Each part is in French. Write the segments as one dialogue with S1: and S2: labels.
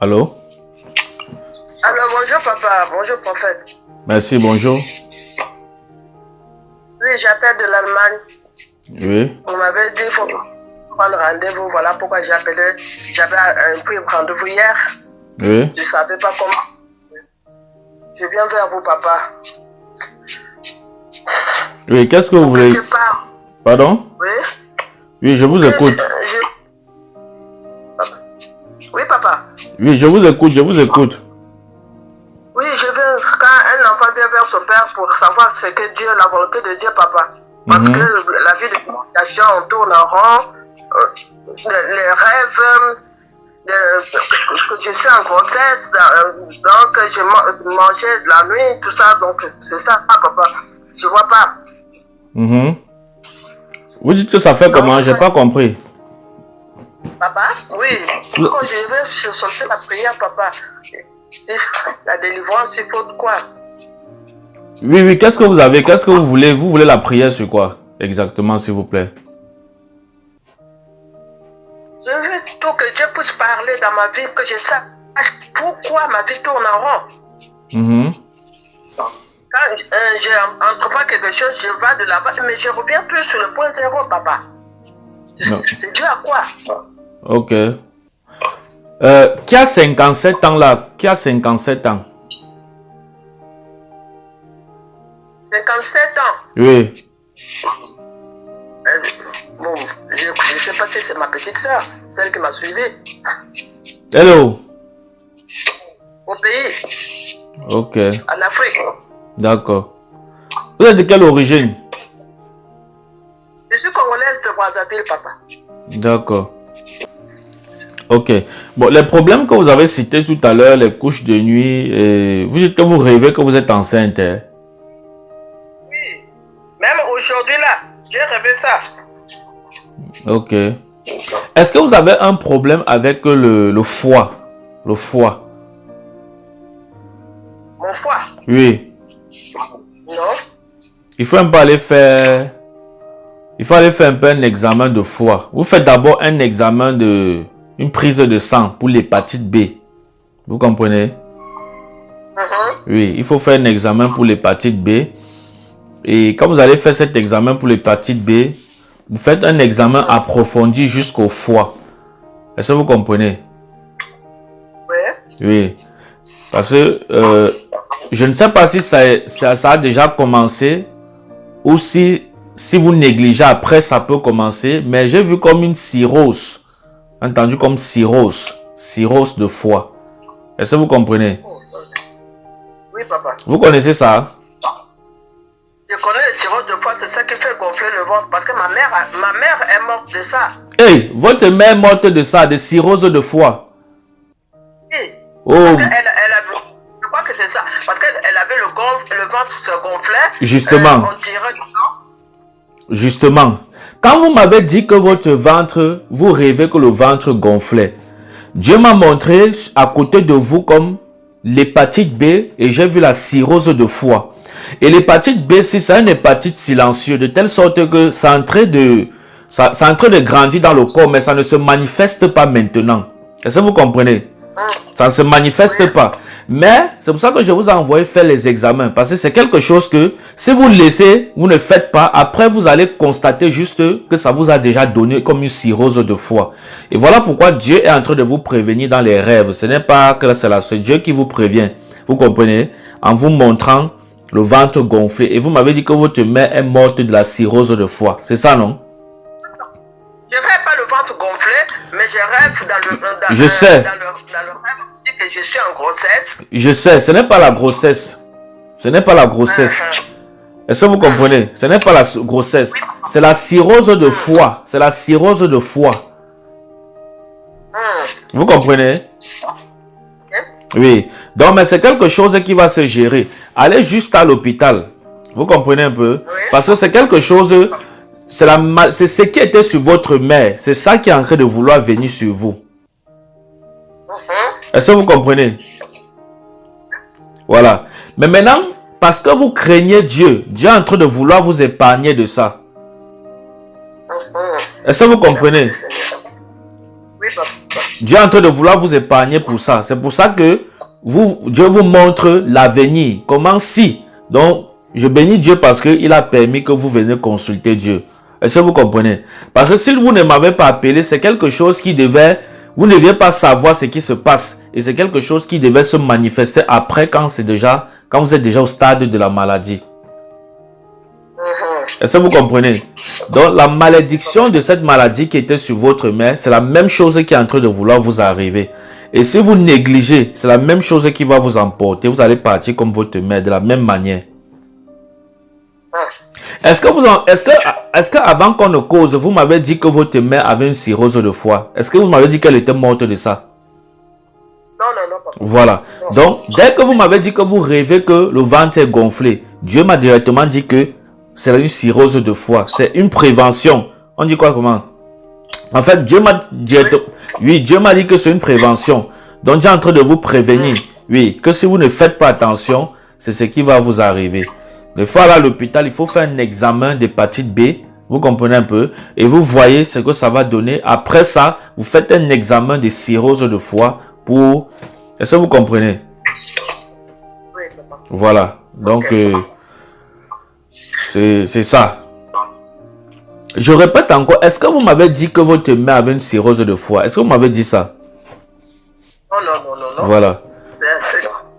S1: Allô?
S2: Alors, bonjour papa, bonjour prophète.
S1: Merci, bonjour.
S2: Oui, j'appelle de l'Allemagne.
S1: Oui.
S2: On m'avait dit qu'il faut prendre rendez-vous, voilà pourquoi j'ai appelé. J'avais pris rendez-vous hier.
S1: Oui.
S2: Je ne savais pas comment. Je viens vers vous, papa.
S1: Oui, qu'est-ce que vous voulez? Pardon?
S2: Oui.
S1: Oui, je vous écoute.
S2: Oui, papa.
S1: Oui, je vous écoute, je vous écoute.
S2: Oui, je veux, quand un enfant vient vers son père pour savoir ce que Dieu, la volonté de Dieu, papa. Parce que la vie de communication, on tourne en rond, les rêves, que je suis en grossesse, donc je mangeais de la nuit, tout ça, donc c'est ça, papa. Je vois pas.
S1: Vous dites que ça fait comment? J'ai pas compris.
S2: Papa, oui. Quand je vais chercher la prière, papa, la délivrance, il faut quoi?
S1: Oui, oui, qu'est-ce que vous avez? Qu'est-ce que vous voulez? Vous voulez la prière sur quoi? Exactement, s'il vous plaît.
S2: Je veux tout que Dieu puisse parler dans ma vie, que je sache pourquoi ma vie tourne en rond. Quand j'entreprends quelque chose, je vais de là-bas, mais je reviens plus sur le point zéro, papa. C'est dû à quoi?
S1: Ok. Qui a 57 ans là? Qui a 57 ans?
S2: 57 ans?
S1: Oui.
S2: Bon, je ne sais pas si c'est ma petite soeur, celle qui m'a suivi.
S1: Hello.
S2: Au pays.
S1: Ok.
S2: En Afrique.
S1: D'accord. Vous êtes de quelle origine?
S2: Je suis congolaise de Brazzaville, papa.
S1: D'accord. Ok. Bon, les problèmes que vous avez cités tout à l'heure, les couches de nuit, vous dites que vous rêvez que vous êtes enceinte. Hein?
S2: Oui. Même aujourd'hui là, j'ai rêvé ça.
S1: Ok. Est-ce que vous avez un problème avec le foie? Le foie?
S2: Mon foie?
S1: Oui.
S2: Non.
S1: Il faut un peu aller faire... Il faut aller faire un peu un examen de foie. Vous faites d'abord un examen de... Une prise de sang pour l'hépatite B. Vous comprenez? Oui, il faut faire un examen pour l'hépatite B. Et quand vous allez faire cet examen pour l'hépatite B, vous faites un examen approfondi jusqu'au foie. Est-ce que vous comprenez?
S2: Oui.
S1: Oui. Parce que je ne sais pas si ça a déjà commencé ou si vous négligez après, ça peut commencer. Mais j'ai vu comme une cirrhose. Entendu comme cirrhose. Cirrhose de foie. Est-ce que vous comprenez?
S2: Oui, papa.
S1: Vous connaissez ça?
S2: Je connais le cirrhose de foie, c'est ça qui fait gonfler le ventre. Parce que ma mère est morte de ça.
S1: Hey, votre mère est morte de ça, de cirrhose de foie.
S2: Oui.
S1: Oh.
S2: Parce je crois que c'est ça. Parce qu'elle avait le ventre se gonflait.
S1: Justement.
S2: On tirait du sang.
S1: Justement. Quand vous m'avez dit que votre ventre, vous rêvez que le ventre gonflait, Dieu m'a montré à côté de vous comme l'hépatite B et j'ai vu la cirrhose de foie. Et l'hépatite B, c'est une hépatite silencieuse, de telle sorte que ça est en train de grandir dans le corps, mais ça ne se manifeste pas maintenant. Est-ce que vous comprenez? Ça ne se manifeste pas. Mais c'est pour ça que je vous ai envoyé faire les examens. Parce que c'est quelque chose que si vous laissez, vous ne faites pas. Après, vous allez constater juste que ça vous a déjà donné comme une cirrhose de foie. Et voilà pourquoi Dieu est en train de vous prévenir dans les rêves. Ce n'est pas que c'est Dieu qui vous prévient. Vous comprenez? En vous montrant le ventre gonflé. Et vous m'avez dit que votre mère est morte de la cirrhose de foie. C'est ça, non?
S2: Je rêve pas le ventre gonflé, mais je rêve dans le rêve que je suis en grossesse.
S1: Je sais, ce n'est pas la grossesse. Ce n'est pas la grossesse. Est-ce que vous comprenez? Ce n'est pas la grossesse. C'est la cirrhose de foie. C'est la cirrhose de foie. Vous comprenez? Oui. Donc, mais c'est quelque chose qui va se gérer. Allez juste à l'hôpital. Vous comprenez un peu? Parce que c'est quelque chose... C'est ce qui était sur votre mère. C'est ça qui est en train de vouloir venir sur vous. Est-ce que vous comprenez? Voilà. Mais maintenant, parce que vous craignez Dieu, Dieu est en train de vouloir vous épargner de ça. Est-ce que vous comprenez?
S2: Oui, papa.
S1: Dieu est en train de vouloir vous épargner pour ça. C'est pour ça que Dieu vous montre l'avenir. Comment si. Donc, je bénis Dieu parce qu'il a permis que vous veniez consulter Dieu. Est-ce que vous comprenez? Parce que si vous ne m'avez pas appelé, c'est quelque chose qui devait... Vous ne deviez pas savoir ce qui se passe. Et c'est quelque chose qui devait se manifester après quand vous êtes déjà au stade de la maladie. Est-ce que vous comprenez? Donc, la malédiction de cette maladie qui était sur votre mère, c'est la même chose qui est en train de vouloir vous arriver. Et si vous négligez, c'est la même chose qui va vous emporter. Vous allez partir comme votre mère de la même manière. Est-ce que avant qu'on ne cause, vous m'avez dit que votre mère avait une cirrhose de foie? Est-ce que vous m'avez dit qu'elle était morte de ça?
S2: Non, papa.
S1: Voilà. Donc, dès que vous m'avez dit que vous rêvez que le ventre est gonflé, Dieu m'a directement dit que c'est une cirrhose de foie. C'est une prévention. On dit quoi, comment? En fait, Dieu m'a dit que c'est une prévention. Donc, Dieu est en train de vous prévenir. Oui, que si vous ne faites pas attention, c'est ce qui va vous arriver. Des fois, à l'hôpital, il faut faire un examen d'hépatite B. Vous comprenez un peu? Et vous voyez ce que ça va donner. Après ça, vous faites un examen de cirrhose de foie pour... Est-ce que vous comprenez?
S2: Oui, papa.
S1: Voilà. Donc, c'est ça. Je répète encore. Est-ce que vous m'avez dit que votre mère avait une cirrhose de foie? Est-ce que vous m'avez dit ça?
S2: Non.
S1: Voilà.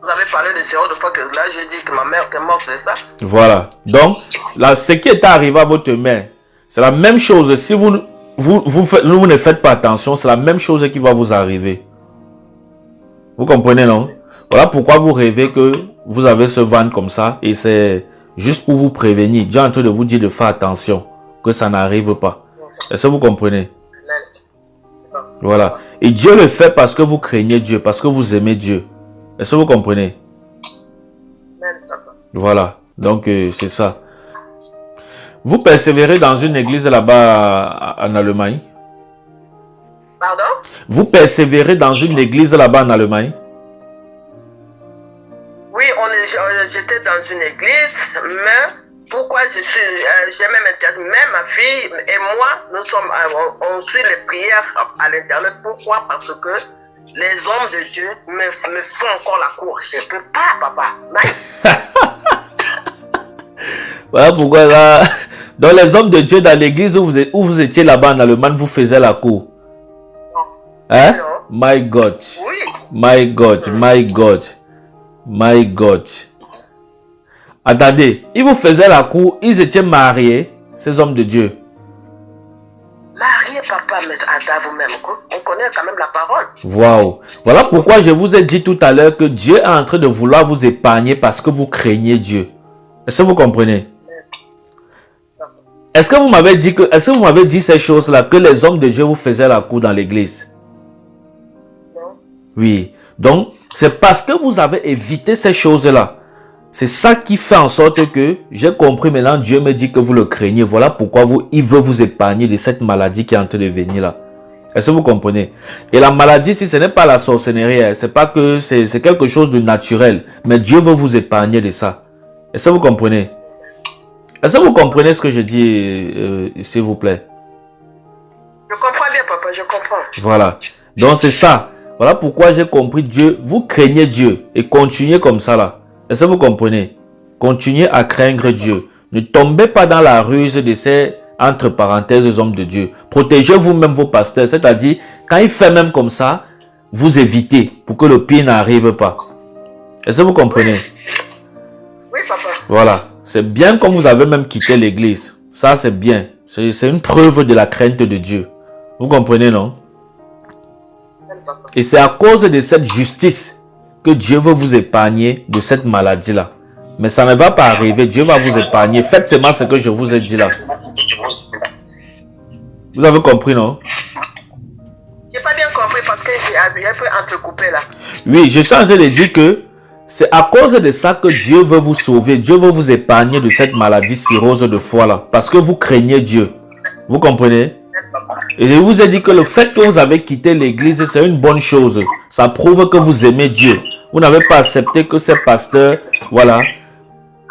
S2: Vous avez parlé de cirrhose de foie que là, j'ai dit que ma mère était morte de ça.
S1: Voilà. Donc, là, ce qui est arrivé à votre mère, c'est la même chose. Si vous ne faites pas attention, c'est la même chose qui va vous arriver. Vous comprenez, non? Voilà pourquoi vous rêvez que vous avez ce ventre comme ça. Et c'est juste pour vous prévenir. Dieu est en train de vous dire de faire attention. Que ça n'arrive pas. Est-ce que vous comprenez? Voilà. Et Dieu le fait parce que vous craignez Dieu. Parce que vous aimez Dieu. Est-ce que vous comprenez? Voilà. Donc, c'est ça. Vous persévérez dans une église là-bas en Allemagne?
S2: Pardon?
S1: Vous persévérez dans une église là-bas en Allemagne?
S2: Oui, j'étais dans une église, mais pourquoi j'ai même interdit, même ma fille et moi, on suit les prières à l'internet. Pourquoi? Parce que les hommes de Dieu me font encore la cour. Je ne peux pas, papa.
S1: Voilà pourquoi là. Donc les hommes de Dieu dans l'église où vous étiez là-bas en Allemagne, vous faisiez la cour. Hein?
S2: Non.
S1: My God.
S2: Oui.
S1: My God. My God. My God. Attendez, ils vous faisaient la cour, ils étaient mariés, ces hommes de Dieu.
S2: Mariés, papa, mais à vous-même. On connaît quand même la parole.
S1: Waouh. Voilà pourquoi je vous ai dit tout à l'heure que Dieu est en train de vouloir vous épargner parce que vous craignez Dieu. Est-ce que vous comprenez? Est-ce que vous m'avez dit ces choses-là, que les hommes de Dieu vous faisaient la cour dans l'église?
S2: Non.
S1: Oui. Donc, c'est parce que vous avez évité ces choses-là. C'est ça qui fait en sorte que j'ai compris maintenant, Dieu me dit que vous le craignez. Voilà pourquoi il veut vous épargner de cette maladie qui est en train de venir là. Est-ce que vous comprenez? Et la maladie, si ce n'est pas la sorcellerie, c'est pas que c'est quelque chose de naturel. Mais Dieu veut vous épargner de ça. Est-ce que vous comprenez? Est-ce que vous comprenez ce que je dis, s'il vous plaît?
S2: Je comprends bien, papa, je comprends.
S1: Voilà. Donc c'est ça. Voilà pourquoi j'ai compris Dieu. Vous craignez Dieu et continuez comme ça là. Est-ce que vous comprenez? Continuez à craindre Dieu. Ne tombez pas dans la ruse de ces, entre parenthèses, hommes de Dieu. Protégez vous-même vos pasteurs. C'est-à-dire, quand il fait même comme ça, vous évitez pour que le pire n'arrive pas. Est-ce que vous comprenez?
S2: Oui, papa.
S1: Voilà. C'est bien comme vous avez même quitté l'église. Ça, c'est bien. C'est une preuve de la crainte de Dieu. Vous comprenez, non? Et c'est à cause de cette justice que Dieu veut vous épargner de cette maladie-là. Mais ça ne va pas arriver. Dieu va vous épargner. Faites seulement ce que je vous ai dit là. Vous avez compris, non?
S2: J'ai pas bien compris parce que j'ai un peu entrecoupé là.
S1: Oui, je suis en train de dire que c'est à cause de ça que Dieu veut vous sauver. Dieu veut vous épargner de cette maladie cirrhose de foie là. Parce que vous craignez Dieu. Vous comprenez? Et je vous ai dit que le fait que vous avez quitté l'église, c'est une bonne chose. Ça prouve que vous aimez Dieu. Vous n'avez pas accepté que ces pasteurs, voilà,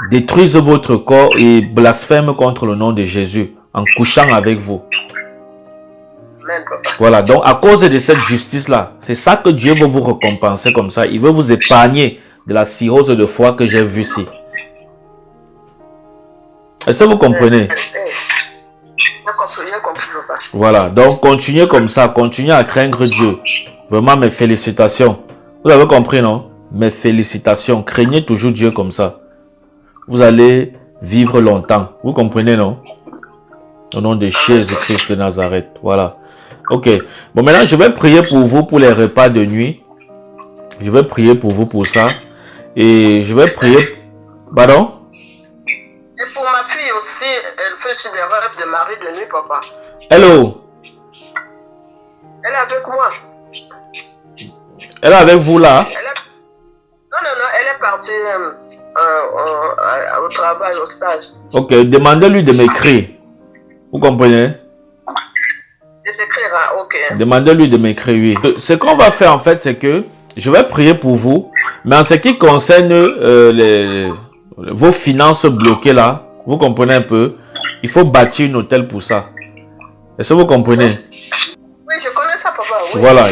S1: détruisent votre corps et blasphèment contre le nom de Jésus en couchant avec vous.
S2: Amen, papa.
S1: Voilà, donc à cause de cette justice-là, c'est ça que Dieu veut vous récompenser comme ça. Il veut vous épargner de la cirrhose de foi que j'ai vue ici. Est-ce que vous comprenez?
S2: J'ai compris, papa.
S1: Voilà, donc continuez comme ça, continuez à craindre Dieu. Vraiment, mes félicitations. Vous avez compris, non? Mes félicitations. Craignez toujours Dieu comme ça. Vous allez vivre longtemps. Vous comprenez, non? Au nom de Jésus-Christ de Nazareth. Voilà. Ok. Bon, maintenant, je vais prier pour vous pour les repas de nuit. Je vais prier pour vous pour ça. Et je vais prier... Pardon?
S2: Et pour ma fille aussi, elle fait sur des rêves de mari de nuit, papa.
S1: Hello.
S2: Elle est avec moi.
S1: Elle est avec vous là?
S2: Non, elle est partie au travail, au stage.
S1: Ok, demandez-lui de m'écrire. Vous comprenez?
S2: De t'écrire, ok.
S1: Demandez-lui de m'écrire, oui. Ce qu'on va faire en fait, c'est que je vais prier pour vous. Mais en ce qui concerne vos finances bloquées là, vous comprenez un peu, il faut bâtir un hôtel pour ça. Est-ce que vous comprenez?
S2: Oui, je connais ça, papa. Oui,
S1: voilà,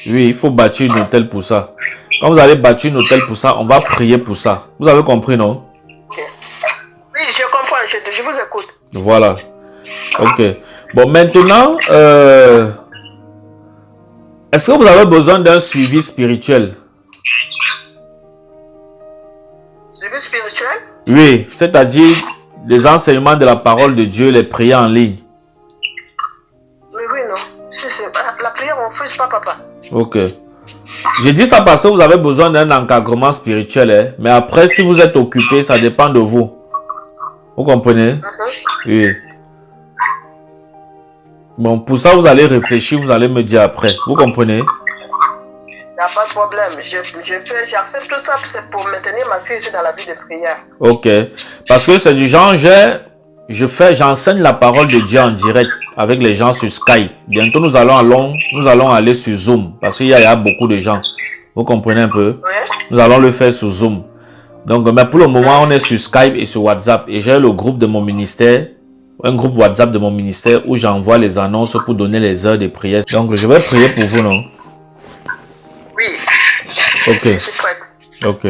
S1: oui, il faut bâtir un hôtel pour ça. Quand vous allez bâtir un hôtel pour ça, on va prier pour ça. Vous avez compris, non?
S2: Okay. Oui, je comprends, je vous écoute.
S1: Voilà. Ok. Bon, maintenant, est-ce que vous avez besoin d'un suivi spirituel?
S2: Suivi spirituel?
S1: Oui, c'est-à-dire des enseignements de la parole de Dieu, les prières en ligne.
S2: Oui, non. La prière, on ne fait pas, papa.
S1: Ok. Je dis ça parce que vous avez besoin d'un encadrement spirituel. Hein? Mais après, si vous êtes occupé, ça dépend de vous. Vous comprenez? Oui. Bon, pour ça, vous allez réfléchir, vous allez me dire après. Vous comprenez?
S2: Il n'y a pas de problème. J'accepte tout ça, c'est pour maintenir ma fille ici dans la vie de prière.
S1: Ok. Parce que c'est du genre, j'enseigne la parole de Dieu en direct avec les gens sur Skype. Bientôt, nous allons aller sur Zoom parce qu'il y a beaucoup de gens. Vous comprenez un peu?
S2: Oui.
S1: Nous allons le faire sur Zoom. Donc, mais pour le moment, on est sur Skype et sur WhatsApp. Et j'ai le groupe de mon ministère, un groupe WhatsApp de mon ministère où j'envoie les annonces pour donner les heures de prière. Donc, je vais prier pour vous, non?
S2: Oui.
S1: Ok.
S2: Je suis prête.
S1: Ok.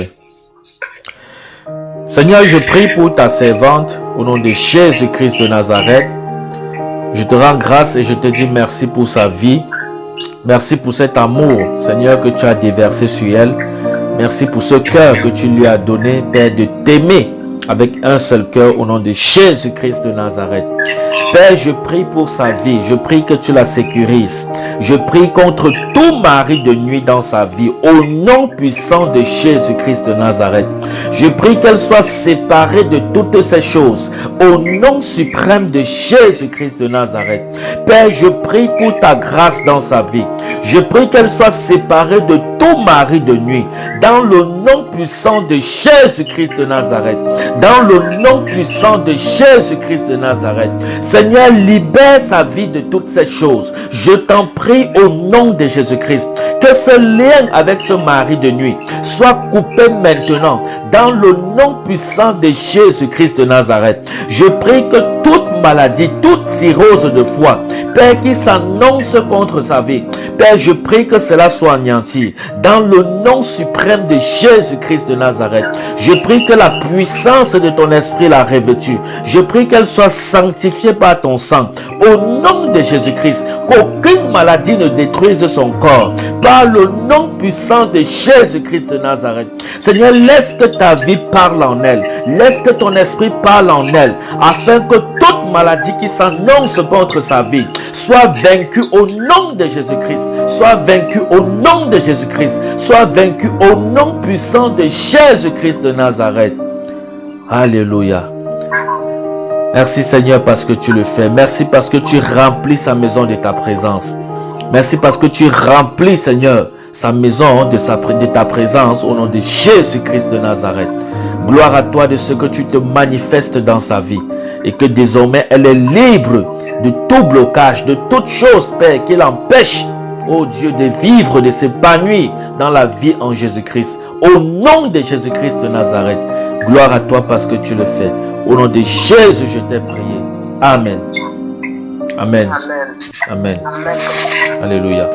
S1: Seigneur, je prie pour ta servante au nom de Jésus-Christ de Nazareth. Je te rends grâce et je te dis merci pour sa vie. Merci pour cet amour, Seigneur, que tu as déversé sur elle. Merci pour ce cœur que tu lui as donné, Père, de t'aimer avec un seul cœur au nom de Jésus-Christ de Nazareth. Père, je prie pour sa vie. Je prie que tu la sécurises. Je prie contre tout mari de nuit dans sa vie. Au nom puissant de Jésus-Christ de Nazareth. Je prie qu'elle soit séparée de toutes ces choses. Au nom suprême de Jésus-Christ de Nazareth. Père, je prie pour ta grâce dans sa vie. Je prie qu'elle soit séparée de tout mari de nuit. Dans le nom puissant de Jésus-Christ de Nazareth. Dans le nom puissant de Jésus-Christ de Nazareth. Seigneur, libère sa vie de toutes ces choses. Je t'en prie au nom de Jésus-Christ. Que ce lien avec ce mari de nuit soit coupé maintenant. Dans le nom puissant de Jésus-Christ de Nazareth. Je prie que toute maladie, toute cirrhose de foi, Père, qui s'annonce contre sa vie, Père, je prie que cela soit anéanti. Dans le nom suprême de Jésus-Christ de Nazareth. Je prie que la puissance de ton esprit la revêtue. Je prie qu'elle soit sanctifiée par ton sang. Au nom de Jésus-Christ, qu'aucune maladie ne détruise son corps. Par le nom puissant de Jésus-Christ de Nazareth. Seigneur, laisse que ta vie parle en elle. Laisse que ton esprit parle en elle. Afin que toute maladie qui s'annonce contre sa vie soit vaincue au nom de Jésus-Christ. Soit vaincue au nom de Jésus-Christ. Soit vaincue au nom puissant de Jésus-Christ de Nazareth. Alléluia. Merci Seigneur parce que tu le fais. Merci parce que tu remplis sa maison de ta présence. Merci parce que tu remplis Seigneur sa maison de ta présence au nom de Jésus-Christ de Nazareth. Gloire à toi de ce que tu te manifestes dans sa vie. Et que désormais elle est libre de tout blocage, de toute chose, Père, qui l'empêche, oh Dieu, de vivre, de s'épanouir dans la vie en Jésus-Christ. Au nom de Jésus-Christ de Nazareth. Gloire à toi parce que tu le fais. Au nom de Jésus, je t'ai prié. Amen. Amen.
S2: Amen.
S1: Amen.
S2: Amen.
S1: Alléluia.